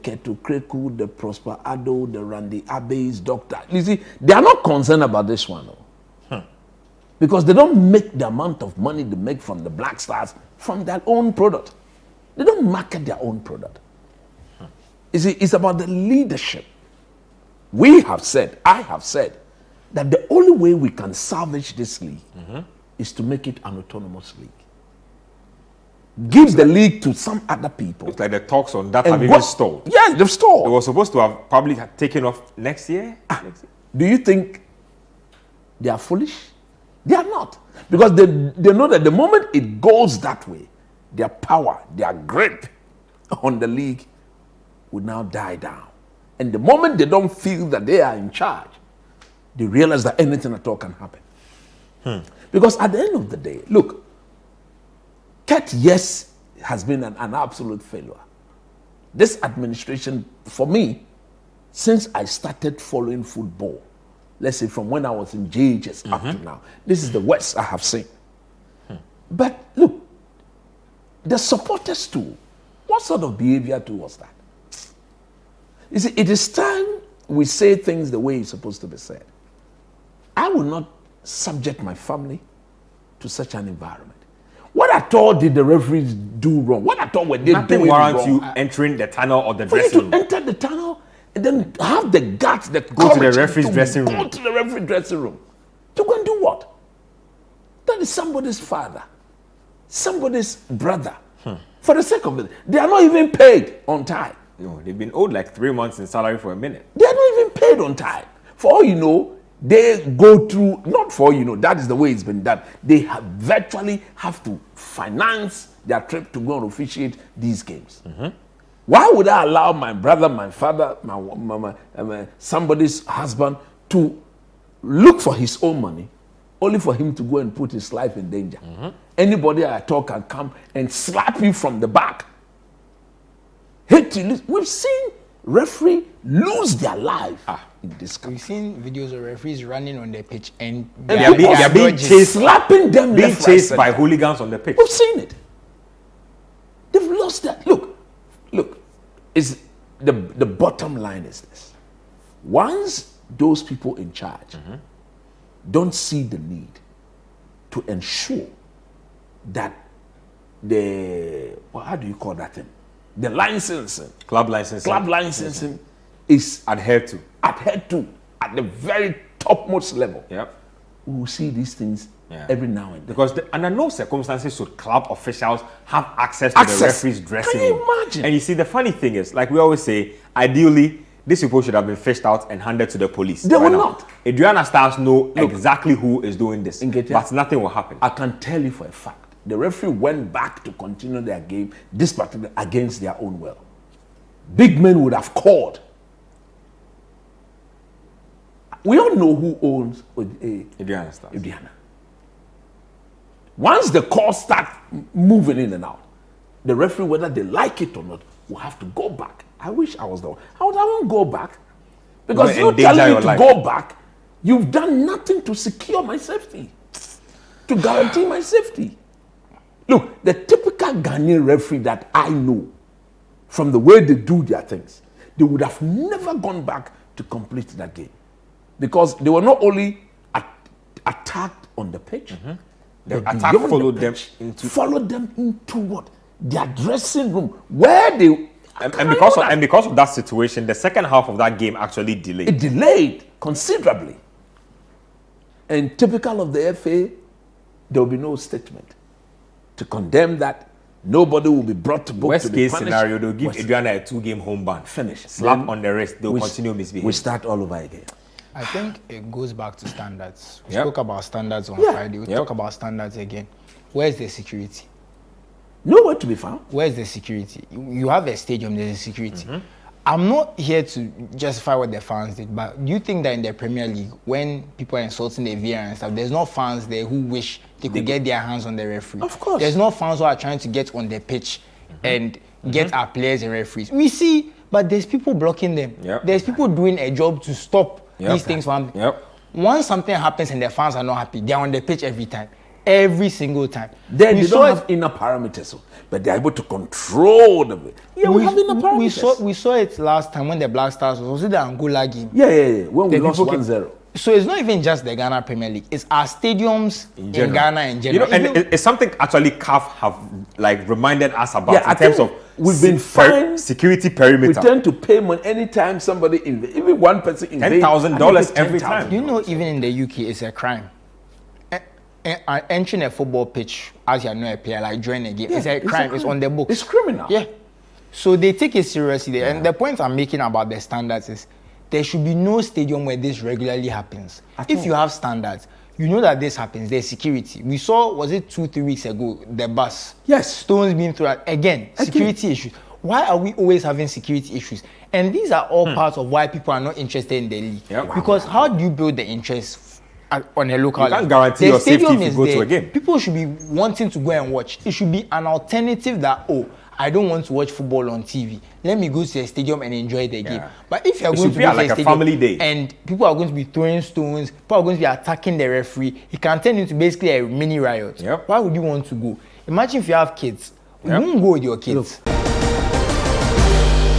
Keto, Kreku, the Prosper Ado, the Randy Abbey's doctor. You see, they are not concerned about this one. Because they don't make the amount of money they make from the Black Stars from their own product. They don't market their own product. You see, it's about the leadership. I have said, that the only way we can salvage this league is to make it an autonomous league. Give the league to some other people. It's like the talks on that have even stalled. Yes, they've stalled. They were supposed to have probably taken off next year. Do you think they are foolish? They are not. Because they know that the moment it goes that way, their power, their grip on the league will now die down. And the moment they don't feel that they are in charge, they realize that anything at all can happen. Because at the end of the day, look, Ket, yes, has been an absolute failure. This administration, for me, since I started following football, let's say from when I was in JHS up to now, this is the worst I have seen. But look, the supporters too, what sort of behavior too was that? You see, it is time we say things the way it's supposed to be said. I will not subject my family to such an environment. What at all did the referees do wrong? What at all were they Nothing doing wrong? warrants you entering the tunnel or the For you dressing room. to enter the tunnel and then have the guts, the Go to the courage referee's dressing room. Go to the referee dressing room. To go and do what? That is somebody's father, somebody's brother. For the sake of it, they are not even paid on time. No, they've been owed like 3 months in salary for a minute. They are not even paid on time. For all you know, they go through, not for all you know, that is the way it's been done. They virtually have to finance their trip to go and officiate these games. Why would I allow my brother, my father, somebody's husband to look for his own money only for him to go and put his life in danger? Anybody at all can come and slap you from the back. Hit you. We've seen referees lose their life in this country. We've seen videos of referees running on the pitch and They are being chased, slapping them, being left, chased right, by center. hooligans on the pitch. We've seen it. They've lost that. Look, is the bottom line is this. Once those people in charge don't see the need to ensure that how do you call that thing? The licensing, Club licensing is adhered to at the very topmost level. Yep. We will see these things every now and then. Because under no circumstances should club officials have access to the referee's dressing room. Can you imagine? And you see, the funny thing is, like we always say, ideally, these people should have been fished out and handed to the police. They will not. Adriana Stars know exactly who is doing this, but nothing will happen. I can tell you for a fact, the referee went back to continue their game, this particular against their own will. Big men would have called. We all know who owns Adriana Stars. Adriana. Once the calls start moving in and out, the referee, whether they like it or not, will have to go back. I wish I was there. I won't go back. Because you telling me to go back, you've done nothing to secure my safety, to guarantee my safety. Look, the typical Ghanaian referee that I know, from the way they do their things, they would have never gone back to complete that game. Because they were not only attacked on the pitch, the attack followed them into what? Their dressing room, where they... And because of that situation, the second half of that game actually delayed. It delayed considerably. And typical of the FA, there will be no statement to condemn that. Nobody will be brought to book. Worst case scenario, they'll give Adriana a 2-game home ban. Finish. Slap on the wrist, they'll continue misbehaving. We start all over again. I think it goes back to standards. We spoke about standards on Friday. We talk about standards again. Where's the security? Nowhere to be found. Where's the security? You have a stadium, there's a security. I'm not here to justify what the fans did, but do you think that in the Premier League, when people are insulting the VAR and stuff, there's no fans there who wish they could get their hands on the referee? Of course. There's no fans who are trying to get on the pitch and get our players and referees. We see, but there's people blocking them. There's people doing a job to stop these things from happening. Once something happens and the fans are not happy, they're on the pitch every time. every single time. Then We they saw don't it- have inner parameters, but they're able to control them. Yeah, we have inner parameters. we saw it last time when the Black Stars was it the Angola game? Yeah. When we The lost people came- 1-0. So it's not even just the Ghana Premier League; it's our stadiums in general. Ghana in You general. know, and Even- it's something actually CAF have like reminded us about Yeah, I in terms think of we've been fined. security We perimeter. tend to pay money anytime somebody even one person invades. $10,000 every time. You know, even in the UK, it's a crime. Entering a football pitch as you're not a player, like during a game, Yeah, it's a crime. It's on the books. It's criminal. Yeah. So they take it seriously. And the point I'm making about the standards is there should be no stadium where this regularly happens. If you have standards, you know that this happens. There's security. We saw, was it 2-3 weeks ago, the bus. Yes. Stones being thrown out. Again, security issues. Why are we always having security issues? And these are all parts of why people are not interested in the league. Yep. Because how do you build the interest on a local You can't level? guarantee The your safety stadium if you is go to there. a game. People should be wanting to go and watch. It should be an alternative that, I don't want to watch football on TV. Let me go to a stadium and enjoy the game. But if you're It going should to be go to like a stadium family day. and people are going to be throwing stones, people are going to be attacking the referee, it can turn into basically a mini riot. Yep. Why would you want to go? Imagine if you have kids. You won't go with your kids. Look,